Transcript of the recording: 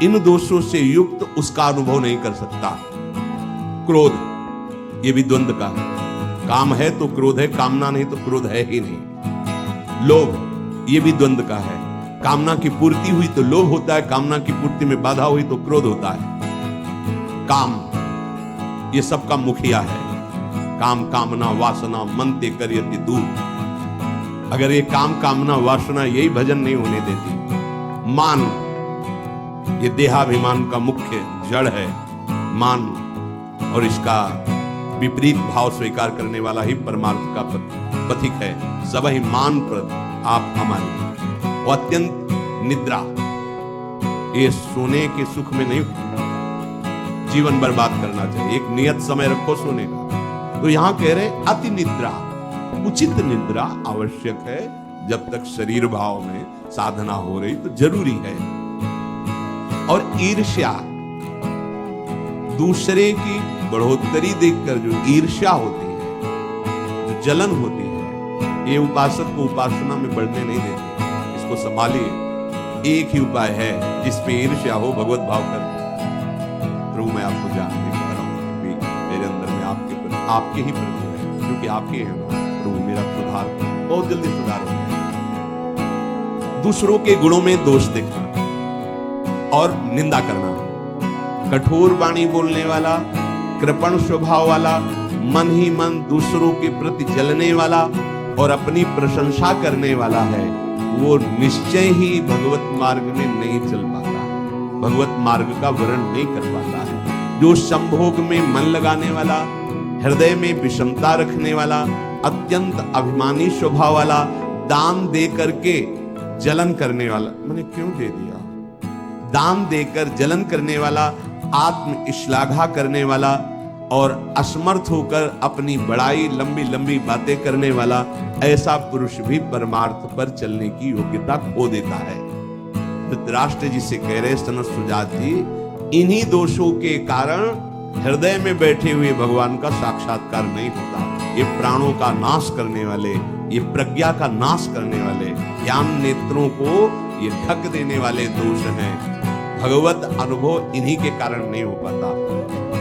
इन दोषों से युक्त उसका अनुभव नहीं कर सकता। क्रोध, ये भी द्वंद का है। काम है तो क्रोध है, कामना नहीं तो क्रोध है ही नहीं। लोभ, ये भी द्वंद का है। कामना की पूर्ति हुई तो लोभ होता है, कामना की पूर्ति में बाधा हुई तो क्रोध होता है। काम, ये सबका मुखिया है। काम कामना वासना मनते करियति दूर। अगर ये काम कामना वासना यही भजन नहीं होने देती। मान, ये देहाभिमान का मुख्य जड़ है। मान और इसका विपरीत भाव स्वीकार करने वाला ही परमार्थ का पथिक है। सब ही मान प्रद आप हमारे। और अत्यंत निद्रा, ये सोने के सुख में नहीं जीवन बर्बाद करना चाहिए। एक नियत समय रखो सोने का। तो यहां कह रहे अति निद्रा, उचित निद्रा आवश्यक है। जब तक शरीर भाव में साधना हो रही तो जरूरी है। और ईर्ष्या, दूसरे की बढ़ोतरी देखकर जो ईर्ष्या होती है, जो जलन होती है, ये उपासक को उपासना में बढ़ने नहीं देती। इसको संभालिए। एक ही उपाय है जिसमें ईर्ष्या हो, भगवत भाव कर। प्रभु मैं आपको जानने पा रहा हूं कि मेरे अंदर में आपके ही प्रभु है, क्योंकि आपके हैं ना। प्रभु मेरा सुधार बहुत जल्दी सुधार हो जाए। दूसरों के गुणों में दोष देखना और निंदा करना, कठोर वाणी बोलने वाला, कृपण स्वभाव वाला, मन ही मन दूसरों के प्रति जलने वाला और अपनी प्रशंसा करने वाला है, वो निश्चय ही भगवत मार्ग में नहीं चल पाता, भगवत मार्ग का वर्ण नहीं कर पाता है। जो संभोग में मन लगाने वाला, हृदय में विषमता रखने वाला, अत्यंत अभिमानी स्वभाव वाला, दान दे करके जलन करने वाला, मैंने क्यों दे दिया, दान देकर जलन करने वाला, आत्म श्लाघा करने वाला और असमर्थ होकर अपनी बड़ाई लंबी लंबी बातें करने वाला, ऐसा पुरुष भी परमार्थ पर चलने की योग्यता खो देता है। धृतराष्ट्र जी से कह रहे सन सुजात जी, इन्हीं दोषों के कारण हृदय में बैठे हुए भगवान का साक्षात्कार नहीं होता। ये प्राणों का नाश करने वाले, ये प्रज्ञा का नाश करने वाले, ज्ञान नेत्रों को ये ढक देने वाले दोष हैं। भगवत अनुभव इन्हीं के कारण नहीं हो पाता।